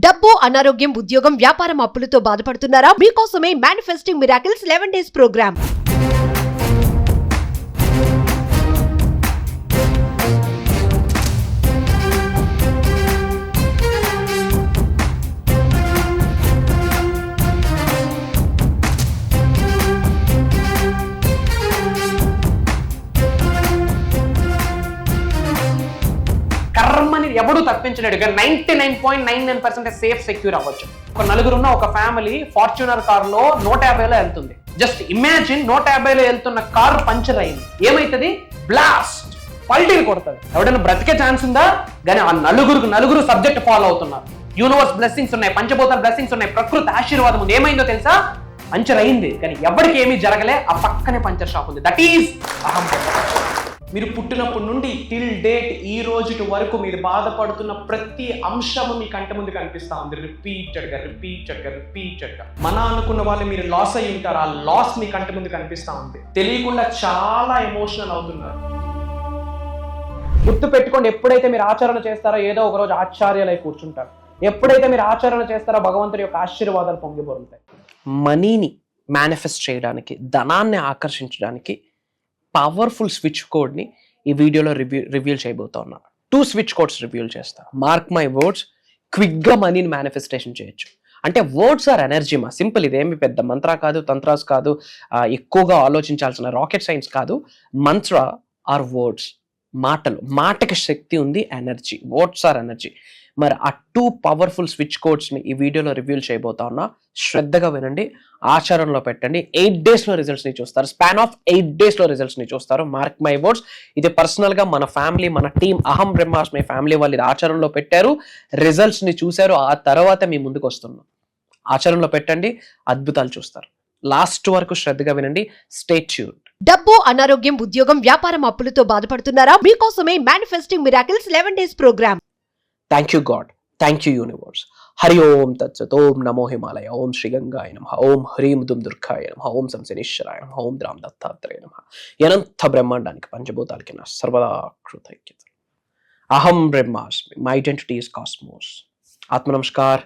డబ్బు, అనారోగ్యం, ఉద్యోగం, వ్యాపారం, అప్పులతో బాధపడుతున్నారా? మీకోసమే మేనిఫెస్టింగ్ మిరాకిల్స్ 11 days ప్రోగ్రామ్. కర్మని ఎవడు తప్పించలేడు. 99.99% సేఫ్ సెక్యూర్ అవ్వచ్చు. ఒక నలుగురున్న ఒక ఫ్యామిలీ ఫార్చ్యూనర్ కారులో 150లో వెళ్తుంది. జస్ట్ ఇమాజిన్ 150లో వెళ్తున్న కారు పంచర్ అయింది. ఏమైతుంది? బ్లాస్ట్, పల్టీలు కొడుతుంది. ఎవడైనా బ్రతికే ఛాన్స్ ఉందా? కానీ ఆ నలుగురు సబ్జెక్ట్ ఫాలో అవుతున్నారు. యూనివర్స్ బ్లెస్సింగ్స్ ఉన్నాయి, పంచభూతాల బ్లెస్సింగ్స్ ఉన్నాయి, ప్రకృతి ఆశీర్వాదం ఉంది. ఏమైందో తెలుసా? పంచర్ అయింది కానీ ఎవరికి ఏమీ జరగలే. ఆ పక్కనే పంచర్ షాప్ ఉంది. దట్ ఈజ్ అహం. మీరు పుట్టినప్పటి నుండి టిల్ డేట్ ఈ రోజు వరకు మీరు బాధపడుతున్న ప్రతి అంశము మీ కంటి ముందు కనిపిస్తా ఉంది. రిపీటెడ్గా మన అనుకున్న వాళ్ళు మీరు లాస్ అయ్యి ఉంటారు. ఆ లాస్ మీ కంటి ముందు కనిపిస్తా ఉంది. తెలియకుండా చాలా ఎమోషనల్ అవుతున్నారు. గుర్తు పెట్టుకోండి, ఎప్పుడైతే మీరు ఆచరణ చేస్తారో ఏదో ఒక రోజు ఆశ్చర్యాలై కూర్చుంటారు. ఎప్పుడైతే మీరు ఆచరణ చేస్తారో భగవంతుడి యొక్క ఆశీర్వాదాలు పొంగిపోతాయి. మనీని మేనిఫెస్ట్ చేయడానికి, ధనాన్ని ఆకర్షించడానికి పవర్ఫుల్ స్విచ్ కోడ్ని ఈ వీడియోలో రివీల్ చేయబోతా ఉన్నా. 2 స్విచ్ కోడ్స్ రివీల్ చేస్తా. మార్క్ మై వర్డ్స్, క్విక్గా మనీని మేనిఫెస్టేషన్ చేయొచ్చు. అంటే వర్డ్స్ ఆర్ ఎనర్జీ మా. సింపుల్, ఇదేమి పెద్ద మంత్ర కాదు, తంత్రాస్ కాదు, ఎక్కువగా ఆలోచించాల్సిన రాకెట్ సైన్స్ కాదు. మంత్ర ఆర్ వర్డ్స్, మాటలు. మాటకి శక్తి ఉంది, ఎనర్జీ. Words are energy. మరి ఆ 2 పవర్ఫుల్ స్విచ్ కోడ్స్ని ఈ వీడియోలో రివీల్ చేయబోతా ఉన్నా. శ్రద్ధగా వినండి, ఆచరణలో పెట్టండి. 8 daysలో రిజల్ట్స్ని చూస్తారు. స్పాన్ ఆఫ్ 8 daysలో రిజల్ట్స్ని చూస్తారు. Mark my words. ఇది పర్సనల్గా మన ఫ్యామిలీ, మన టీం అహం బ్రహ్మాస్మి ఫ్యామిలీ వాళ్ళు ఇది ఆచరణలో పెట్టారు, రిజల్ట్స్ని చూశారు. ఆ తర్వాత మీ ముందుకు వస్తున్నాం. ఆచరణలో పెట్టండి, అద్భుతాలు చూస్తారు. లాస్ట్ వరకు శ్రద్ధగా వినండి. Stay tuned. డబ్బు, అనారోగ్యం, ఉద్యోగం, వ్యాపారం, అప్పులతో బాధపడుతున్నారా? మీకోసమే manifesting miracles 11 days program. Thank you God, thank you universe. Hari ఓం తత్సత్. ఓం నమో హిమాలయ. ఓం శ్రీ గంగాయ నమః. ఓం హ్రీం దుమ్ దుర్గాయ నమః. ఓం శంశనిశ్వరాయ నమః. ఓం ద్రాం దత్తాత్రేయ నమః. అనంత బ్రహ్మాండానికి, పంచభూతాలకి నా సర్వదా కృతజ్ఞత. అహం బ్రహ్మాస్మి. My identity is cosmos. ఆత్మ నమస్కార్.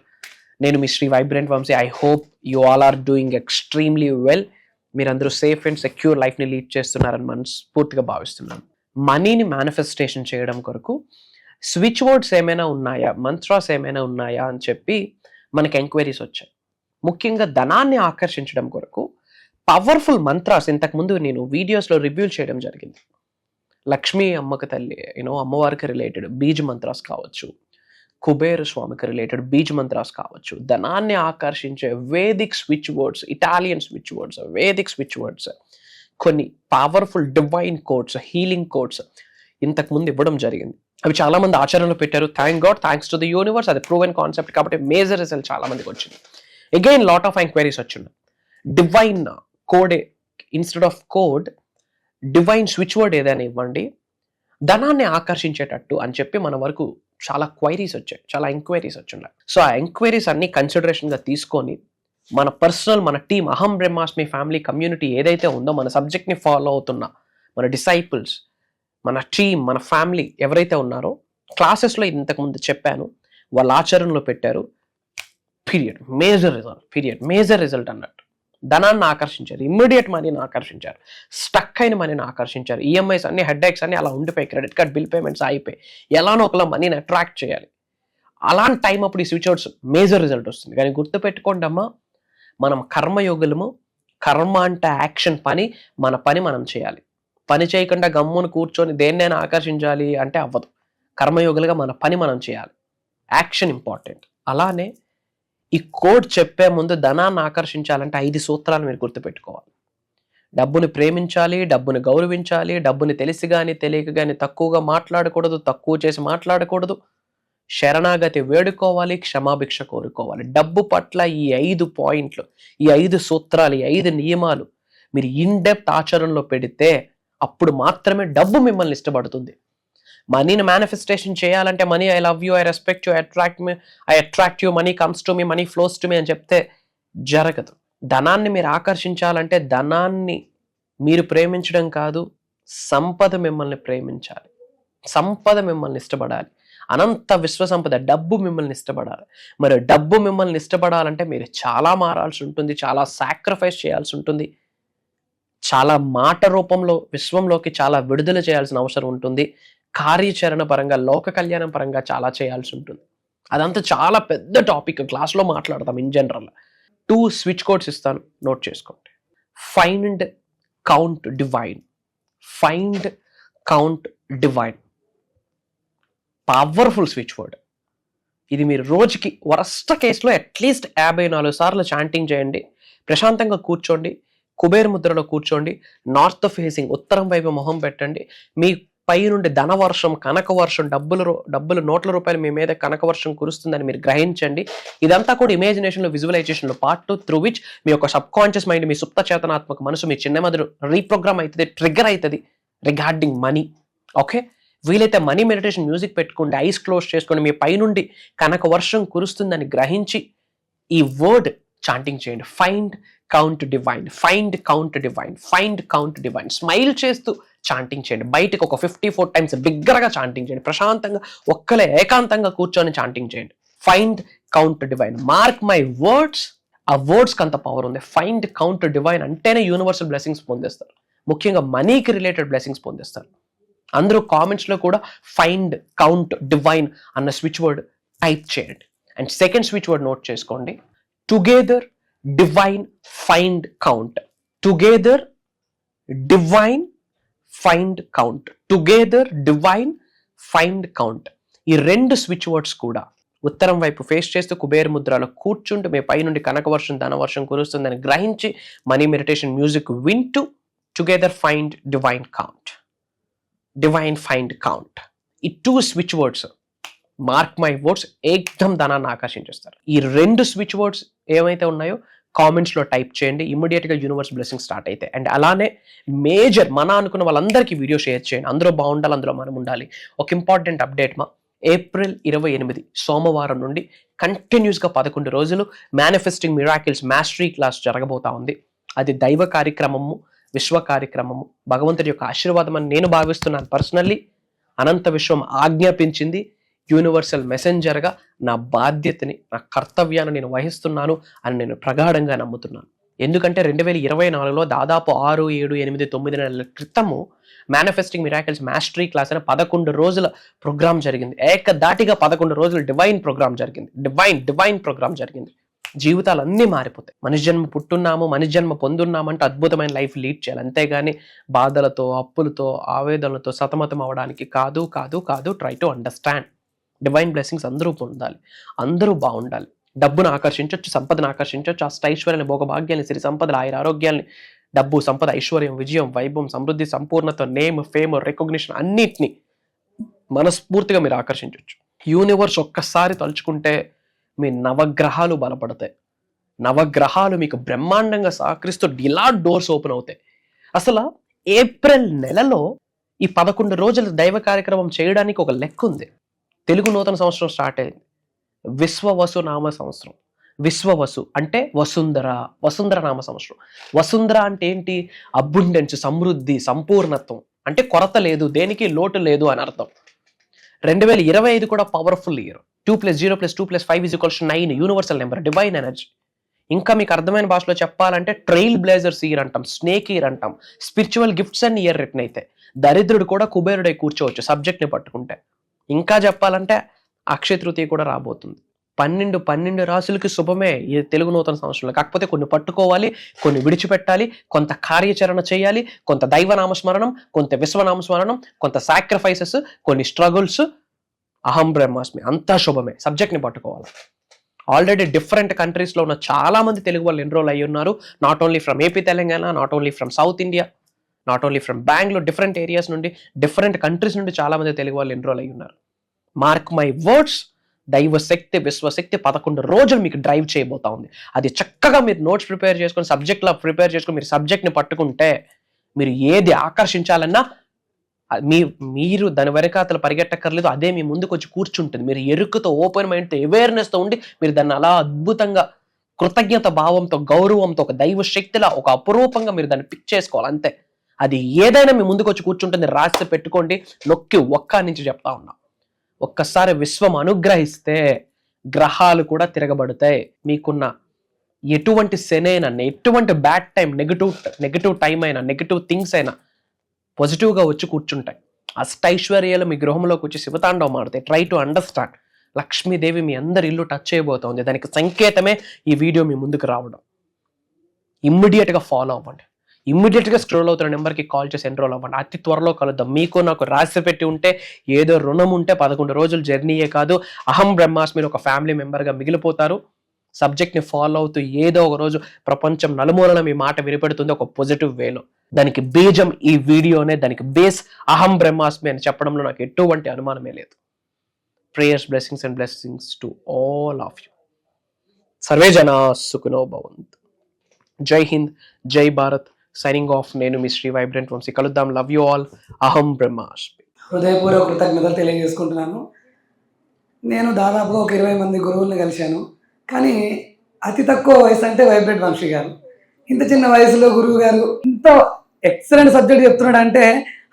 నేను మీ Shri vibrant Vamshi. I hope you all are doing extremely well. మీరందరూ సేఫ్ అండ్ సెక్యూర్ లైఫ్ని లీడ్ చేస్తున్నారని మనస్ఫూర్తిగా భావిస్తున్నాను. మనీని మేనిఫెస్టేషన్ చేయడం కొరకు స్విచ్ వర్డ్స్ ఏమైనా ఉన్నాయా, మంత్రాస్ ఏమైనా ఉన్నాయా అని చెప్పి మనకి ఎంక్వైరీస్ వచ్చాయి. ముఖ్యంగా ధనాన్ని ఆకర్షించడం కొరకు పవర్ఫుల్ మంత్రాస్ ఇంతకుముందు నేను వీడియోస్లో రివ్యూ చేయడం జరిగింది. లక్ష్మీ అమ్మకి తల్లి, అమ్మవారికి రిలేటెడ్ బీజ్ మంత్రాస్ కావచ్చు, కుబేర స్వామికి రిలేటెడ్ బీజ్ మంత్రాస్ కావచ్చు, ధనాన్ని ఆకర్షించే Vedic switch words, Italian switch words, Vedic switch words, కొన్ని powerful divine codes, healing codes ఇంతకుముందు ఇవ్వడం జరిగింది. అవి చాలా మంది ఆచరణలో పెట్టారు. Thank God, thanks to the universe. అది ప్రూవెన్ కాన్సెప్ట్ కాబట్టి మేజర్ రిజల్ట్ చాలా మందికి వచ్చింది. అగైన్ లాట్ ఆఫ్ ఎంక్వైరీస్ వచ్చింది. Divine code instead of code, divine switch word ఏదైనా ఇవ్వండి ధనాన్ని ఆకర్షించేటట్టు అని చెప్పి మన వరకు చాలా క్వైరీస్ వచ్చాయి, చాలా ఎంక్వైరీస్ వచ్చిన్నాయి. సో ఆ ఎంక్వైరీస్ అన్ని కన్సిడరేషన్గా తీసుకొని మన పర్సనల్, మన టీం అహం బ్రహ్మాస్మి ఫ్యామిలీ కమ్యూనిటీ ఏదైతే ఉందో, మన సబ్జెక్ట్ని ఫాలో అవుతున్న మన డిసైపుల్స్, మన టీం, మన ఫ్యామిలీ ఎవరైతే ఉన్నారో, క్లాసెస్లో ఇంతకుముందు చెప్పాను, వాళ్ళ ఆచరణలో పెట్టారు. మేజర్ రిజల్ట్ అన్నట్టు. ధనాన్ని ఆకర్షించారు, ఇమ్మీడియట్ మనీని ఆకర్షించారు, స్టక్ అయిన మనీని ఆకర్షించారు. ఈఎంఐస్ అన్ని, హెడ్ ఎక్స్ అన్ని అలా ఉండిపోయి, క్రెడిట్ కార్డ్ బిల్ పేమెంట్స్ అయిపోయి, ఎలానో ఒకలా మనీని అట్రాక్ట్ చేయాలి. అలాంటి టైం అప్పుడు ఈ స్విచ్ వర్డ్స్ మేజర్ రిజల్ట్ వస్తుంది. కానీ గుర్తుపెట్టుకోండి అమ్మా, మనం కర్మయోగులము. కర్మ అంటే యాక్షన్, పని. మన పని మనం చేయాలి. పని చేయకుండా గమ్మును కూర్చొని దేన్నైనా ఆకర్షించాలి అంటే అవ్వదు. కర్మయోగులుగా మన పని మనం చేయాలి. Action important. అలానే ఈ కోడ్ చెప్పే ముందు ధనాన్ని ఆకర్షించాలంటే 5 సూత్రాలు మీరు గుర్తుపెట్టుకోవాలి. డబ్బుని ప్రేమించాలి, డబ్బుని గౌరవించాలి, డబ్బుని తెలిసి కానీ తెలియక కానీ తక్కువగా మాట్లాడకూడదు, తక్కువ చేసి మాట్లాడకూడదు, శరణాగతి వేడుకోవాలి, క్షమాభిక్ష కోరుకోవాలి. డబ్బు పట్ల ఈ 5 పాయింట్లు, ఈ 5 సూత్రాలు, ఈ 5 నియమాలు మీరు ఇన్ డెప్త్ ఆచరణలో పెడితే అప్పుడు మాత్రమే డబ్బు మిమ్మల్ని ఇష్టపడుతుంది. మనీని మేనిఫెస్టేషన్ చేయాలంటే money, I love you, I respect you, I attract you, money comes to me, money flows to me అని చెప్తే జరగదు. ధనాన్ని మీరు ఆకర్షించాలంటే ధనాన్ని మీరు ప్రేమించడం కాదు, సంపద మిమ్మల్ని ప్రేమించాలి, సంపద మిమ్మల్ని ఇష్టపడాలి. అనంత విశ్వసంపద, డబ్బు మిమ్మల్ని ఇష్టపడాలి. మరి డబ్బు మిమ్మల్ని ఇష్టపడాలంటే మీరు చాలా మారాల్సి ఉంటుంది, చాలా సాక్రిఫైస్ చేయాల్సి ఉంటుంది, చాలా మాట రూపంలో విశ్వంలోకి చాలా విడుదల చేయాల్సిన అవసరం ఉంటుంది, కార్యాచరణ పరంగా, లోక కళ్యాణం పరంగా చాలా చేయాల్సి ఉంటుంది. అదంతా చాలా పెద్ద టాపిక్, క్లాస్లో మాట్లాడతాం ఇన్ జనరల్. 2 స్విచ్ కోడ్స్ ఇస్తాను, నోట్ చేసుకోండి. Find, count, divine. Find, count, divine. Powerful switch word ఇది. మీరు రోజుకి వరస్ట్ కేసులో అట్లీస్ట్ 54 సార్లు చాంటింగ్ చేయండి. ప్రశాంతంగా కూర్చోండి, కుబేర్ ముద్రలో కూర్చోండి, నార్త్ ఫేసింగ్, ఉత్తరం వైపు మొహం పెట్టండి. మీ పై నుండి ధనవర్షం, కనక వర్షం, డబ్బులు నోట్ల రూపాయలు మీ మీద కనక వర్షం కురుస్తుందని మీరు గ్రహించండి. ఇదంతా కూడా ఇమాజినేషన్లో, విజువలైజేషన్లో పార్ట్ త్రూ విచ్ మీ యొక్క సబ్ కాన్షియస్ మైండ్, మీ సుప్త చేతనాత్మక మనసు, మీ చిన్న మెదడు రీప్రోగ్రామ్ అవుతుంది, ట్రిగ్గర్ అవుతుంది రిగార్డింగ్ మనీ. ఓకే, వీలైతే మనీ మెడిటేషన్ మ్యూజిక్ పెట్టుకోండి, ఐస్ క్లోజ్ చేసుకొని మీ పై నుండి కనక వర్షం కురుస్తుందని గ్రహించి ఈ వర్డ్ చాంటింగ్ చేయండి. Find, count, divine. Find, count, divine. Find, count, divine. Smile చేస్తూ చాంటింగ్ చేయండి. బయటకు ఒక 54 టైమ్స్ బిగ్గరగా చాంటింగ్ చేయండి. ప్రశాంతంగా ఒక్కలే ఏకాంతంగా కూర్చొని చాంటింగ్ చేయండి. Find, count, divine. Mark my words, ఆ వర్డ్స్కి అంత పవర్ ఉంది. ఫైండ్, కౌంట్, డివైన్ అంటేనే యూనివర్సల్ బ్లెస్సింగ్స్ పొందేస్తారు. ముఖ్యంగా మనీకి రిలేటెడ్ బ్లెస్సింగ్స్ పొందేస్తారు. అందరూ కామెంట్స్లో కూడా ఫైండ్, కౌంట్, డివైన్ అన్న స్విచ్ వర్డ్ టైప్ చేయండి. And second switch word note చేసుకోండి. Together, divine, find, count. Together, divine, find, count. Together, divine, find, count. ఈ 2 స్విచ్ వర్డ్స్ కూడా ఉత్తరం వైపు ఫేస్ చేస్తూ కుబేర్ ముద్రలో కూర్చుంటూ మీ పై నుండి కనకవర్షం, ధనవర్షం కురుస్తుందని గ్రహించి మనీ మెడిటేషన్ మ్యూజిక్ వింటూ together, find, divine, count. Divine, find, count. ఈ 2 switch words, mark my words, ఏకదం ధనాన్ని ఆకర్షించేస్తారు. ఈ 2 స్విచ్ వర్డ్స్ ఏమైతే ఉన్నాయో కామెంట్స్లో టైప్ చేయండి. ఇమ్మీడియట్గా యూనివర్స్ బ్లెస్సింగ్ స్టార్ట్ అయితే. అండ్ అలానే మేజర్ మన అనుకున్న వాళ్ళందరికీ వీడియో షేర్ చేయండి. అందరూ బాగుండాలి, అందులో మనం ఉండాలి. ఒక ఇంపార్టెంట్ అప్డేట్ ఏప్రిల్ 28 సోమవారం నుండి కంటిన్యూస్గా 11 రోజులు మేనిఫెస్టింగ్ మిరాకిల్స్ మాస్టరీ క్లాస్ జరగబోతా ఉంది. అది దైవ కార్యక్రమము, విశ్వ కార్యక్రమము, భగవంతుడి యొక్క ఆశీర్వాదం అని నేను భావిస్తున్నాను పర్సనల్లీ. అనంత విశ్వం ఆజ్ఞాపించింది. యూనివర్సల్ మెసెంజర్గా నా బాధ్యతని, నా కర్తవ్యాన్ని నేను వహిస్తున్నాను అని నేను ప్రగాఢంగా నమ్ముతున్నాను. ఎందుకంటే 2024లో దాదాపు 6, 7, 8, 9 నెలల క్రితము మేనిఫెస్టింగ్ మిరాకిల్స్ మాస్టరీ క్లాస్ అని 11 రోజుల ప్రోగ్రామ్ జరిగింది. ఏకదాటిగా 11 రోజులు డివైన్ ప్రోగ్రామ్ జరిగింది. డివైన్ ప్రోగ్రామ్ జరిగింది. జీవితాలు అన్నీ మారిపోతాయి. మనిషి జన్మ పుట్టున్నాము, మనిషి జన్మ పొందున్నామంటే అద్భుతమైన లైఫ్ లీడ్ చేయాలి. అంతేగాని బాధలతో, అప్పులతో, ఆవేదనలతో సతమతం అవడానికి కాదు. Try to understand. Divine blessings అందరూ పొందాలి, అందరూ బాగుండాలి. డబ్బును ఆకర్షించవచ్చు, సంపదను ఆకర్షించవచ్చు, అష్టైశ్వర్యాన్ని, భోగభాగ్యాన్ని, సిరి సంపదలు, ఆరోగ్యాన్ని, డబ్బు, సంపద, ఐశ్వర్యం, విజయం, వైభవం, సమృద్ధి, సంపూర్ణత, నేమ్, ఫేమ్, రికగ్నిషన్ అన్నిటినీ మనస్ఫూర్తిగా మీరు ఆకర్షించవచ్చు. యూనివర్స్ ఒక్కసారి తలుచుకుంటే మీ నవగ్రహాలు బలపడతాయి. నవగ్రహాలు మీకు బ్రహ్మాండంగా సహకరిస్తూ ఇలా డోర్స్ ఓపెన్ అవుతాయి. అసలు ఏప్రిల్ నెలలో ఈ 11 రోజుల దైవ కార్యక్రమం చేయడానికి ఒక లెక్క ఉంది. తెలుగు నూతన సంవత్సరం స్టార్ట్ అయింది. విశ్వవసు నామ సంవత్సరం. విశ్వవసు అంటే వసుంధర నామ సంవత్సరం. వసుంధర అంటే ఏంటి? అబుండెన్స్, సమృద్ధి, సంపూర్ణత్వం. అంటే కొరత లేదు, దేనికి లోటు లేదు అని అర్థం. 2025 కూడా powerful year. 2 + 0 + 2 + 5 = 9 universal number, divine energy. ఇంకా మీకు అర్థమైన భాషలో చెప్పాలంటే ట్రైల్ బ్లేజర్స్ ఇయర్ అంటాం, స్నేక్ ఇయర్ అంటాం, spiritual gifts and year return అయితే. దరిద్రుడు కూడా కుబేరుడై కూర్చోవచ్చు సబ్జెక్ట్ని పట్టుకుంటే. ఇంకా చెప్పాలంటే అక్షయ తృతీయ కూడా రాబోతుంది. 12 రాశులకి శుభమే ఈ తెలుగు నూతన సంవత్సరంలో. కాకపోతే కొన్ని పట్టుకోవాలి, కొన్ని విడిచిపెట్టాలి, కొంత కార్యాచరణ చేయాలి, కొంత దైవనామస్మరణం, కొంత విశ్వనామస్మరణం, కొంత సాక్రిఫైసెస్, కొన్ని స్ట్రగుల్స్. అహం బ్రహ్మాస్మి, అంతా శుభమే. సబ్జెక్ట్ని పట్టుకోవాలి. ఆల్రెడీ డిఫరెంట్ కంట్రీస్లో ఉన్న చాలా మంది తెలుగు వాళ్ళు ఎన్రోల్ అయ్యి ఉన్నారు. Not only from AP, Telangana, not only from south India, not only from Bengaluru, different areas నుండి, డిఫరెంట్ కంట్రీస్ నుండి చాలా మంది తెలుగు వాళ్ళు ఎన్రోల్ అయ్యి ఉన్నారు. మార్క్ మై వర్డ్స్, దైవశక్తి, విశ్వశక్తి 11 రోజులు మీకు డ్రైవ్ చేయబోతా ఉంది. అది చక్కగా మీరు నోట్స్ ప్రిపేర్ చేసుకొని, సబ్జెక్ట్లో ప్రిపేర్ చేసుకొని, మీరు సబ్జెక్ట్ని పట్టుకుంటే మీరు ఏది ఆకర్షించాలన్నా మీరు దాని వెనకాతలు పరిగెట్టక్కర్లేదు, అదే మీ ముందుకు వచ్చి కూర్చుంటుంది. మీరు ఎరుకతో, ఓపెన్ మైండ్తో, అవేర్నెస్తో ఉండి మీరు దాన్ని అలా అద్భుతంగా, కృతజ్ఞత భావంతో, గౌరవంతో, ఒక దైవ శక్తిలా, ఒక అపురూపంగా మీరు దాన్ని పిక్ చేసుకోవాలి. అంతే. అది ఏదైనా మీ ముందుకు వచ్చి కూర్చుంటుంది. రాసి పెట్టుకోండి, నొక్కి ఒక్క నుంచి చెప్తా ఉన్నా. ఒక్కసారి విశ్వం అనుగ్రహిస్తే గ్రహాలు కూడా తిరగబడతాయి. మీకున్న ఎటువంటి శని అయినా, ఎటువంటి బ్యాడ్ టైం, నెగిటివ్ టైం అయినా, నెగిటివ్ థింగ్స్ అయినా పాజిటివ్గా వచ్చి కూర్చుంటాయి. అష్టైశ్వర్యాలు మీ గృహంలోకి వచ్చి శివతాండవం ఆడతాయి. Try to understand. లక్ష్మీదేవి మీ అందరి ఇల్లు టచ్ చేయబోతోంది. దానికి సంకేతమే ఈ వీడియో మీ ముందుకు రావడం. ఇమ్మీడియట్గా ఫాలో అవ్వండి. ఇమ్మీడియట్గా స్క్రోల్ అవుతున్న నెంబర్కి కాల్ చేసి ఎన్రోల్ అవ్వండి. అతి త్వరలో కలుద్దాం. మీకు నాకు రాసి పెట్టి ఉంటే, ఏదో రుణం ఉంటే 11 రోజులు జర్నీయే కాదు, అహం బ్రహ్మాస్మి ఒక ఫ్యామిలీ మెంబర్గా మిగిలిపోతారు. సబ్జెక్ట్ని ఫాలో అవుతూ ఏదో ఒక రోజు ప్రపంచం నలుమూలన మీ మాట వినిపెడుతుంది ఒక పాజిటివ్ వేలో. దానికి బీజం ఈ వీడియోనే, దానికి బేస్ అహం బ్రహ్మాస్మి అని చెప్పడంలో నాకు ఎటువంటి అనుమానమే లేదు. Prayers, blessings and blessings to all of you. Survey జనా సుఖినో భవంతు. జై హింద్, జై భారత్. Signing off. నేను మీ శ్రీ వైబ్రెంట్ వంశీ. కలుద్దాం. Love you all. అహం బ్రహ్మాస్మి. హృదయపూర్వక కృతజ్ఞతలు తెలియజేసుకుంటున్నాను. నేను దాదాపుగా ఒక 20 మంది గురువుల్ని కలిశాను. కానీ అతి తక్కువ వయసు అంటే వైబ్రెంట్ వంశీ గారు. ఇంత చిన్న వయసులో గురువు గారు ఇంత ఎక్సలెంట్ సబ్జెక్ట్ చెప్తున్నాడు అంటే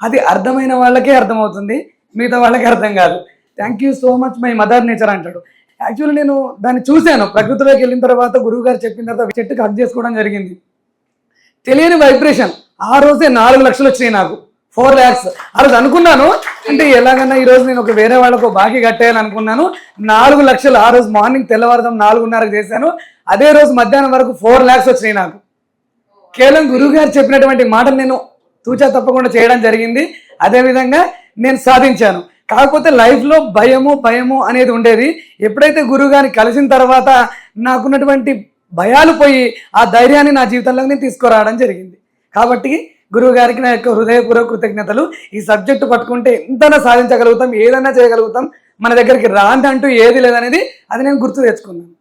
అది అర్థమైన వాళ్ళకే అర్థమవుతుంది, మిగతా వాళ్ళకి అర్థం కాదు. Thank you so much my mother nature అంటాడు. యాక్చువల్లీ నేను దాన్ని చూశాను. ప్రకృతిలోకి వెళ్ళిన తర్వాత గురువు గారు చెప్పిన తర్వాత చెట్టుకి హక్ చేసుకోవడం జరిగింది. తెలియని వైబ్రేషన్. ఆ రోజే 4 లక్షలు వచ్చినాయి నాకు, 4 lakhs. ఆ రోజు అనుకున్నాను, అంటే ఎలాగన్నా ఈరోజు నేను ఒక వేరే వాళ్ళకు బాకీ కట్టేయాలని అనుకున్నాను. 4 లక్షలు ఆ రోజు మార్నింగ్ తెల్లవారుదాం 4:30 చేశాను. అదే రోజు మధ్యాహ్నం వరకు 4 lakhs వచ్చినాయి నాకు. కేవలం గురువు గారు చెప్పినటువంటి మాటలు నేను తూచా తప్పకుండా చేయడం జరిగింది. అదేవిధంగా నేను సాధించాను. కాకపోతే లైఫ్లో భయము అనేది ఉండేది. ఎప్పుడైతే గురువు గారిని కలిసిన తర్వాత నాకున్నటువంటి భయాలు పోయి ఆ ధైర్యాన్ని నా జీవితంలో నేను తీసుకురావడం జరిగింది. కాబట్టి గురువు గారికి నా యొక్క హృదయపూర్వక కృతజ్ఞతలు. ఈ సబ్జెక్టు పట్టుకుంటే ఎంతైనా సాధించగలుగుతాం, ఏదైనా చేయగలుగుతాం. మన దగ్గరికి రాంది అంటూ ఏది లేదనేది అది నేను గుర్తు తెచ్చుకున్నాను.